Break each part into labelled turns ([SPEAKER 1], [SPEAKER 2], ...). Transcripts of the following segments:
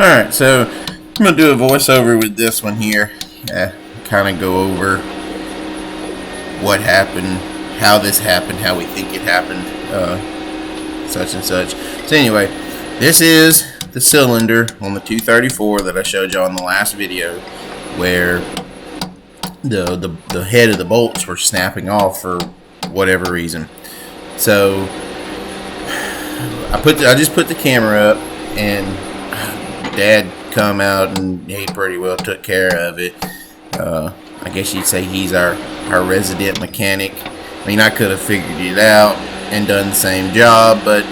[SPEAKER 1] Alright, so I'm going to do a voiceover with this one here. Kind of go over what happened, how this happened, how we think it happened, such and such. So anyway, this is the cylinder on the 234 that I showed you on the last video, where the head of the bolts were snapping off for whatever reason. So I just put the camera up, and Dad come out and he pretty well took care of it. I guess you'd say he's our resident mechanic. I mean, I could have figured it out and done the same job, but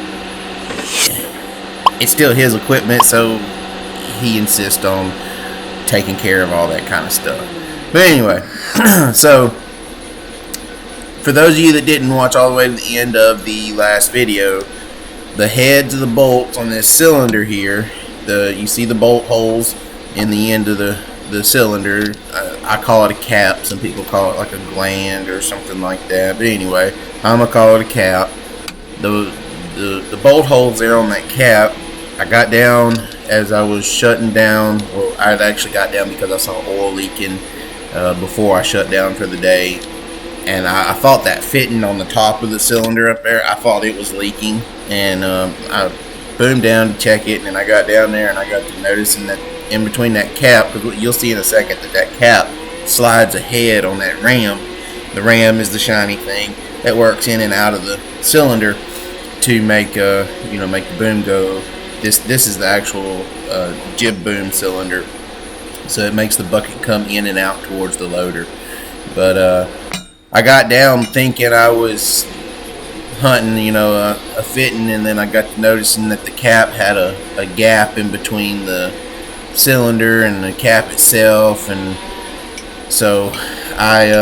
[SPEAKER 1] it's still his equipment, so he insists on taking care of all that kind of stuff. But anyway, so for those of you that didn't watch all the way to the end of the last video, the heads of the bolts on this cylinder here, you see the bolt holes in the end of the cylinder. I call it a cap. Some people call it like a gland or something like that. But anyway, I'm gonna call it a cap. The bolt holes there on that cap, I got down as I was shutting down. Well, I actually got down because I saw oil leaking before I shut down for the day, and I thought that fitting on the top of the cylinder up there, I thought it was leaking, and I boomed down to check it, and I got down there and I got to noticing that in between that cap, because you'll see in a second that cap slides ahead on that ram. The ram is the shiny thing that works in and out of the cylinder to make make the boom go. This is the actual jib boom cylinder, so it makes the bucket come in and out towards the loader. But I got down thinking I was hunting, a fitting, and then I got to noticing that the cap had a gap in between the cylinder and the cap itself, and so I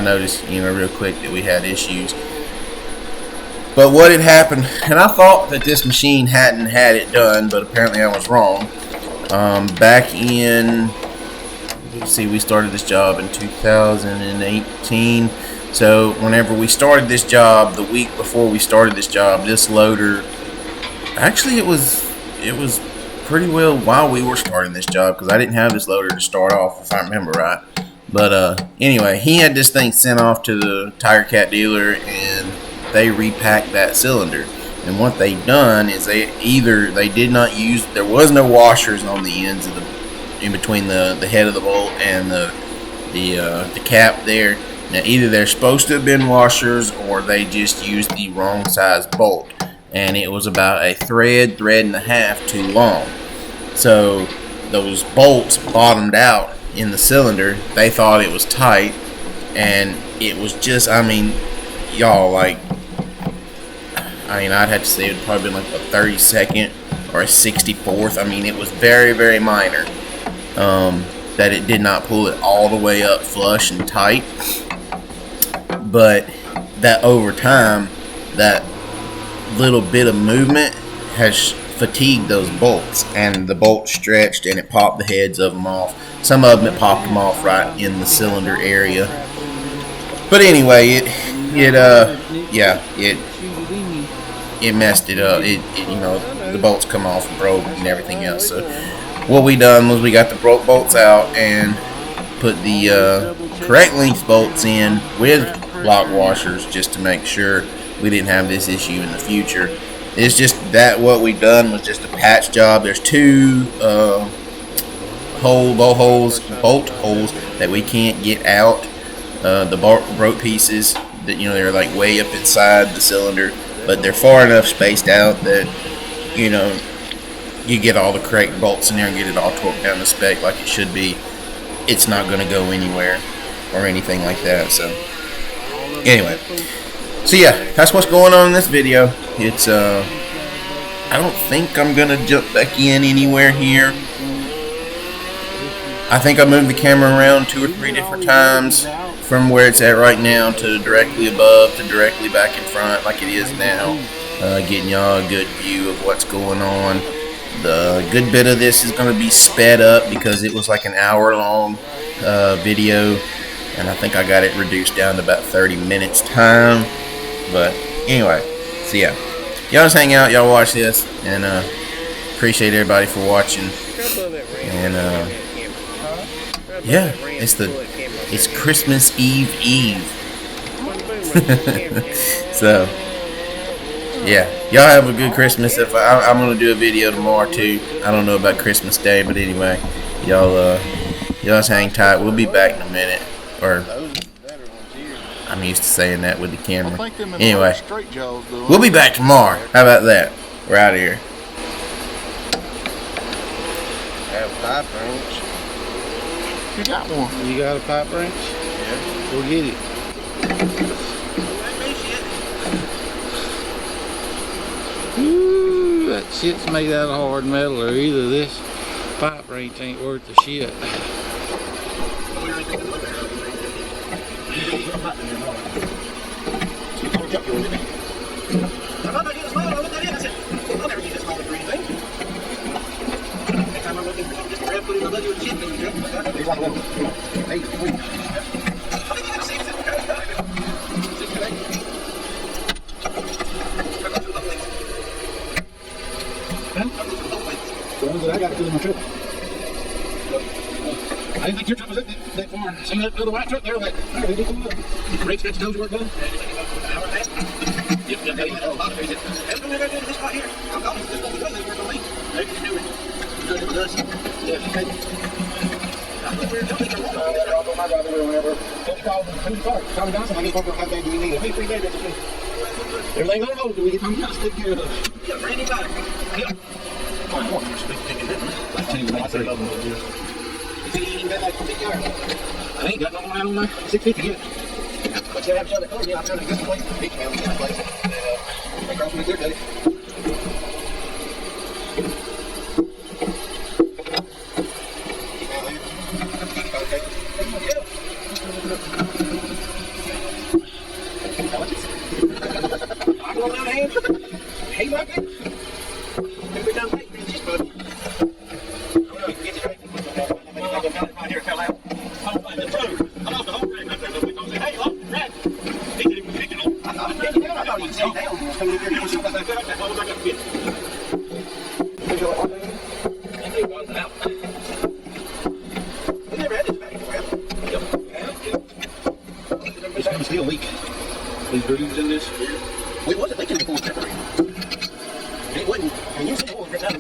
[SPEAKER 1] noticed, real quick that we had issues. But what had happened, and I thought that this machine hadn't had it done, but apparently I was wrong. Back in, let's see, we started this job in 2018. So whenever we started this job, the week before we started this job, this loader, actually it was pretty well while we were starting this job, because I didn't have this loader to start off, if I remember right. But anyway, he had this thing sent off to the Tigercat dealer, and they repacked that cylinder. And what they done is they did not use, there was no washers on the ends of in between the head of the bolt and the cap there. Now, either they're supposed to have been washers, or they just used the wrong size bolt, and it was about a thread and a half too long. So those bolts bottomed out in the cylinder. They thought it was tight, and it was just, y'all, I'd have to say it would probably been like a 32nd or a 64th. It was very, very minor that it did not pull it all the way up flush and tight. But that over time, that little bit of movement has fatigued those bolts, and the bolt stretched and it popped the heads of them off. Some of them, it popped them off right in the cylinder area. But anyway, it messed it up. The bolts come off and broke and everything else. So what we done was we got the broke bolts out and put the correct length bolts in with block washers, just to make sure we didn't have this issue in the future. It's just that what we done was just a patch job. There's two bolt holes that we can't get out. The broke pieces that they're like way up inside the cylinder, but they're far enough spaced out that you get all the correct bolts in there and get it all torqued down to spec like it should be. It's not going to go anywhere or anything like that. So anyway, so yeah, that's what's going on in this video. It's I don't think I'm gonna jump back in anywhere here. I think I moved the camera around 2 or 3 different times from where it's at right now to directly above to directly back in front like it is now, getting y'all a good view of what's going on. The good bit of this is going to be sped up because it was like an hour-long video, and I think I got it reduced down to about 30 minutes time. But anyway, so yeah, y'all just hang out, y'all watch this, and appreciate everybody for watching. And yeah, it's Christmas Eve. So yeah, y'all have a good Christmas. If I'm gonna do a video tomorrow too. I don't know about Christmas Day, but anyway, y'all just hang tight. We'll be back in a minute. Or I'm used to saying that with the camera. Anyway, we'll be back tomorrow. How about that? We're out of here.
[SPEAKER 2] I have a pipe wrench.
[SPEAKER 3] You got one.
[SPEAKER 2] You got a pipe wrench? Yeah. Go get it. Ooh, that shit's made out of hard metal, or either this pipe wrench ain't worth the shit.
[SPEAKER 3] The ones that I got to in my truck. I didn't think your truck was that far. See that little white truck there? Like, oh, they did come up. Brake scratch nose work done? Yep, a lot of things. That's what we're going to do in this spot here. I'm calling this one because we're going to leave. Maybe you can do it. You're doing it with us. Yeah, okay. I think we're jumping for one. I'll go my driver whenever. Don't you call Tommy Johnson? I get over how bad do you need it? Hey, 3 days, that's okay. Everything on hold till we get Tommy Johnson taken care of. Yeah, brand new bike. Yeah. I tell you what, I say love them. You ain't got like 50 yards. I ain't got no more out on my 650 yet. But you have to show that car, yeah, I'm trying to get some place to beach, man. I'm trying to place it. And they cross me clear cut it. I'm going down the hand. Hey, like it. Every time I take this, buddy. Still leak. These grooves in this. Wait, wasn't leaking before February. It wouldn't. And you said it was out.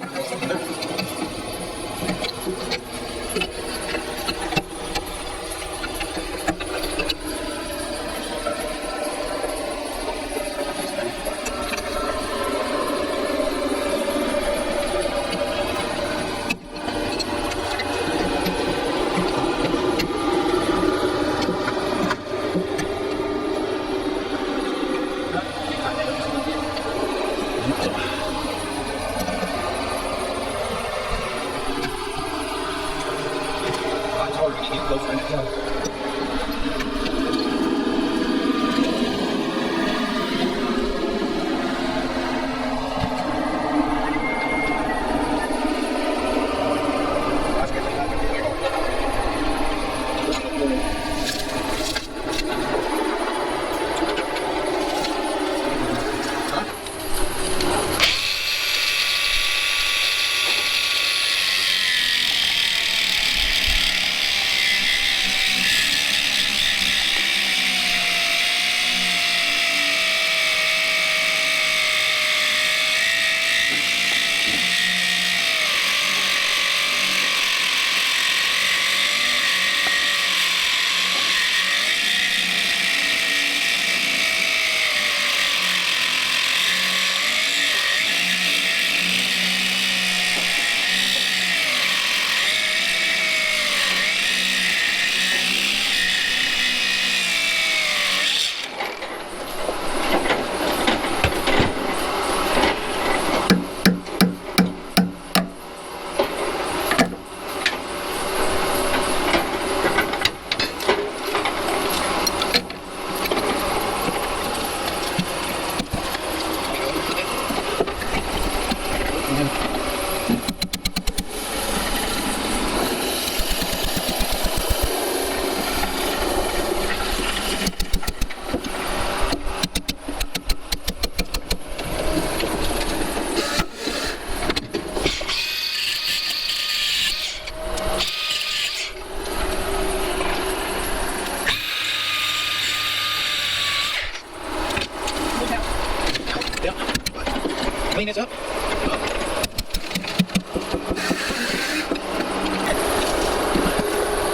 [SPEAKER 3] Clean this up.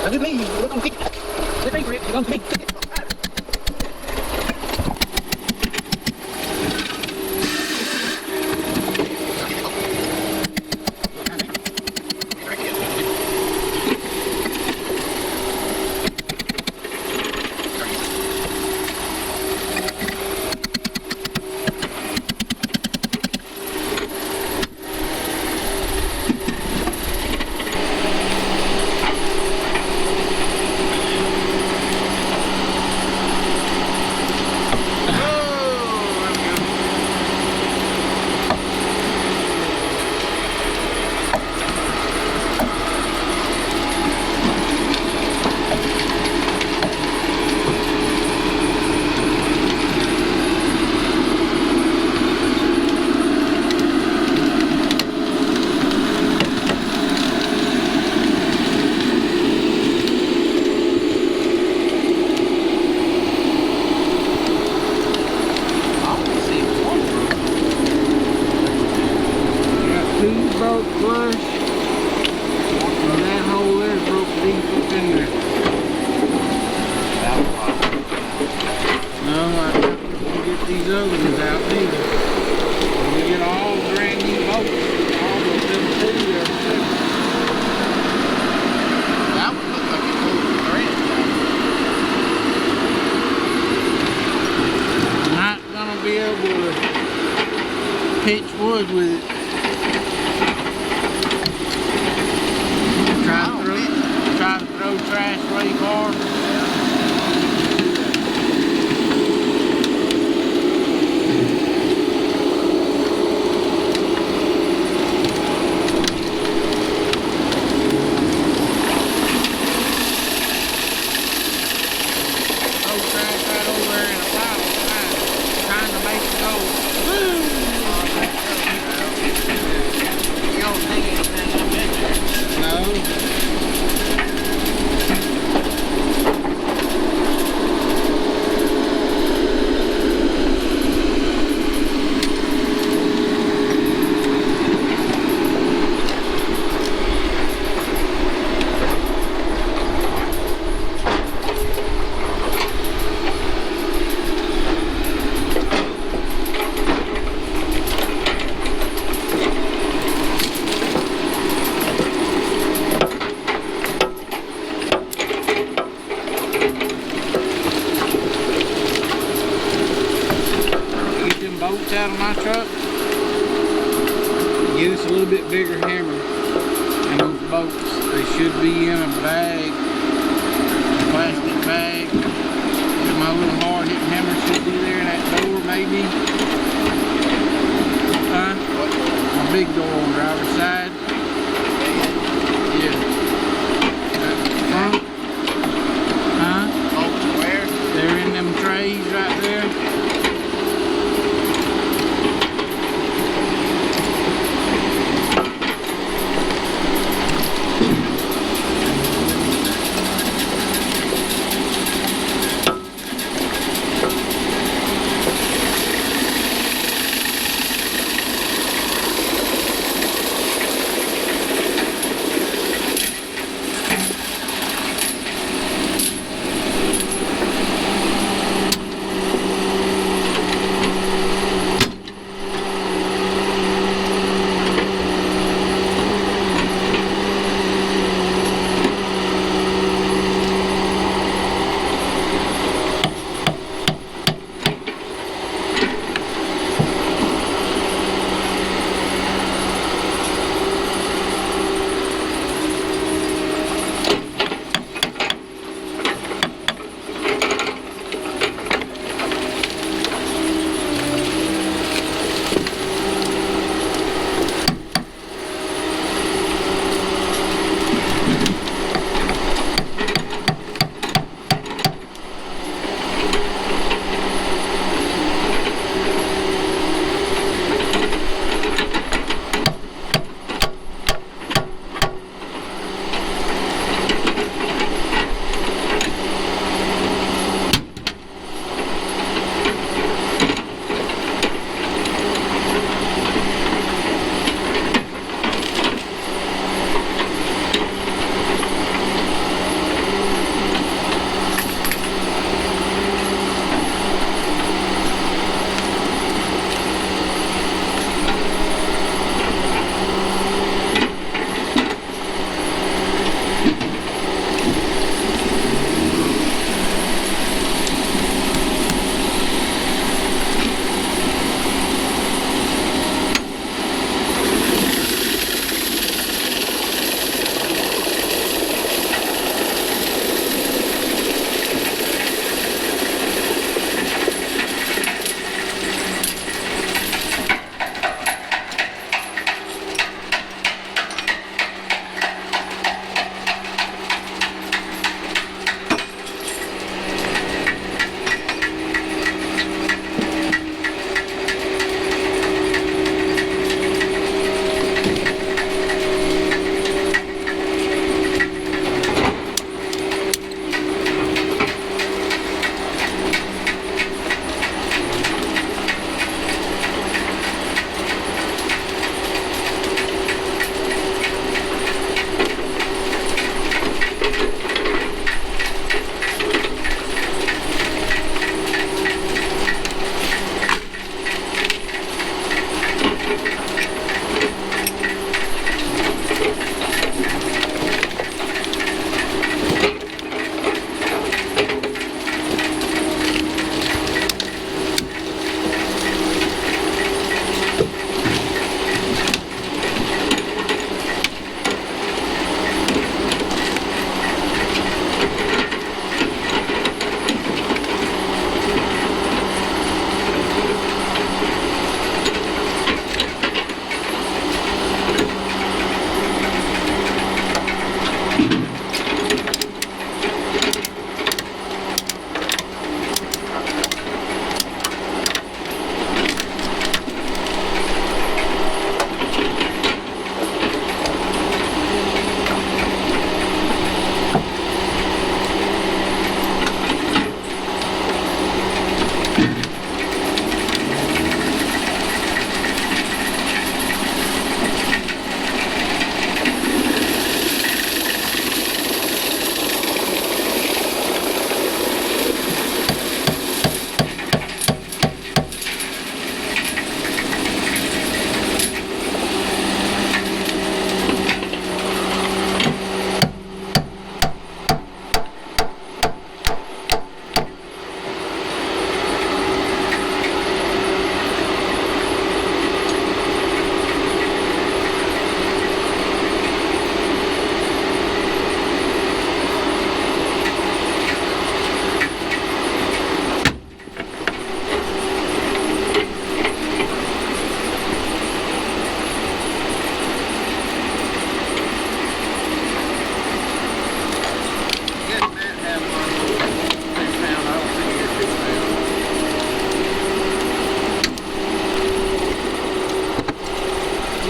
[SPEAKER 3] Now do me, look on the feet. Let me grip, look on the feet.
[SPEAKER 2] Pitch wood with it. Try to throw trash really far. Throw trash right over there in a pile, trying to make it go. Woo! You don't think anything up in there? No. Out of my truck, get us a little bit bigger hammer, and those bolts, they should be in a bag, a plastic bag. My little hard hitting hammer should be there in that door maybe. My big door on the driver's side. Yeah. Front. Oh, where? They're in them trays right there.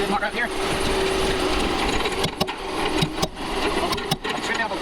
[SPEAKER 3] this mark right here. Straight down, down.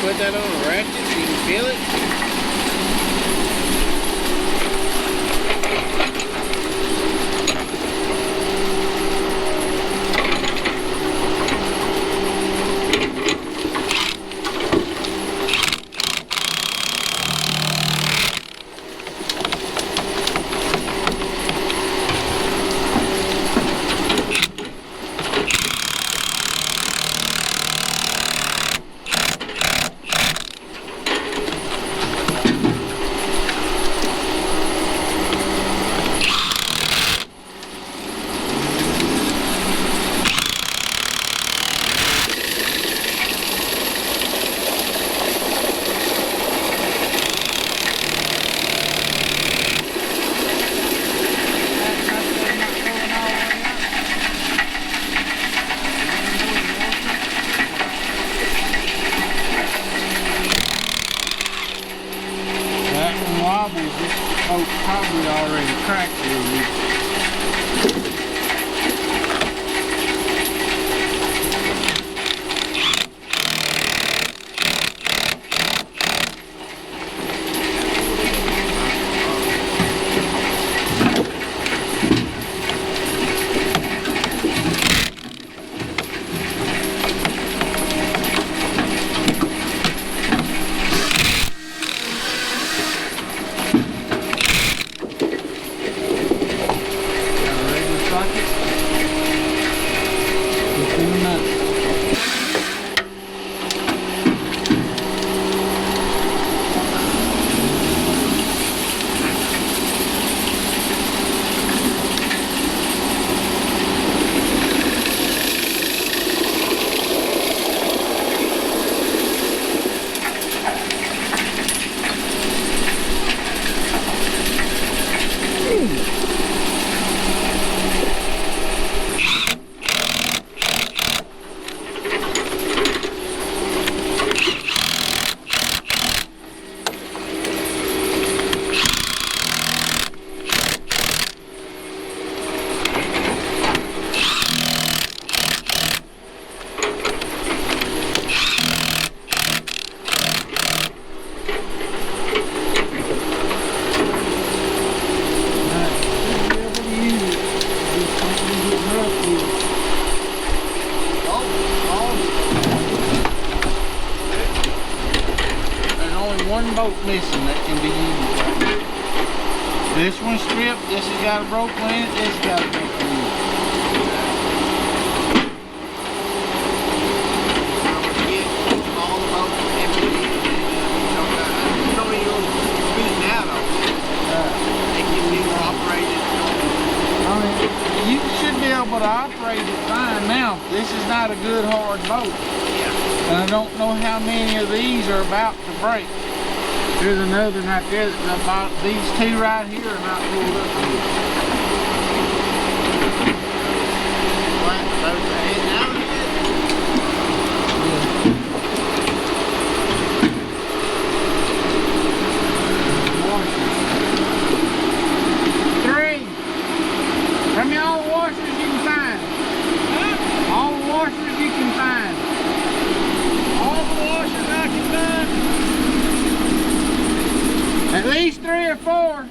[SPEAKER 2] Put that on a ratchet so you can feel it. Boat probably already cracked a little bit. One bolt missing that can be used right now. This one's stripped, this has got a broke in it, this has got a broke in it.
[SPEAKER 3] All the bolts empty. You don't even use it now though. They can be operated.
[SPEAKER 2] I mean, you should be able to operate it fine now. This is not a good hard boat.
[SPEAKER 3] Yeah.
[SPEAKER 2] And I don't know how many of these are about to break. There's another one right there that's about these two right here are not pulled up here. Flat both the head down. Three. How many all washers you can find? Huh? All the washers you can find. All the washers I can find. At least 3 or 4.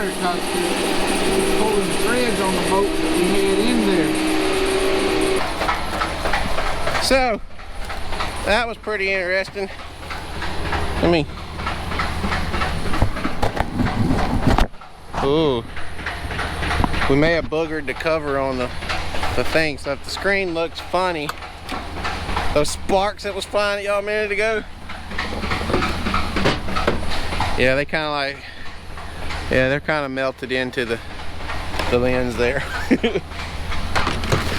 [SPEAKER 2] started because he was pulling the threads on the boat that we had in there.
[SPEAKER 1] So that was pretty interesting. Ooh, we may have boogered the cover on the thing, so if the screen looks funny, those sparks that was flying at y'all a minute ago, yeah, they kind of like, yeah, they're kind of melted into the lens there.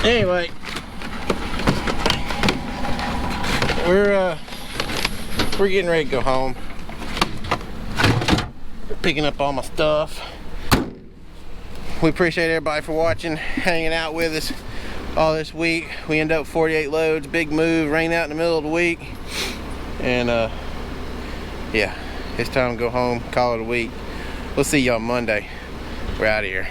[SPEAKER 1] Anyway, we're getting ready to go home. Picking up all my stuff. We appreciate everybody for watching, hanging out with us all this week. We ended up 48 loads, big move, rain out in the middle of the week, and yeah, it's time to go home, call it a week. We'll see y'all Monday. We're out of here.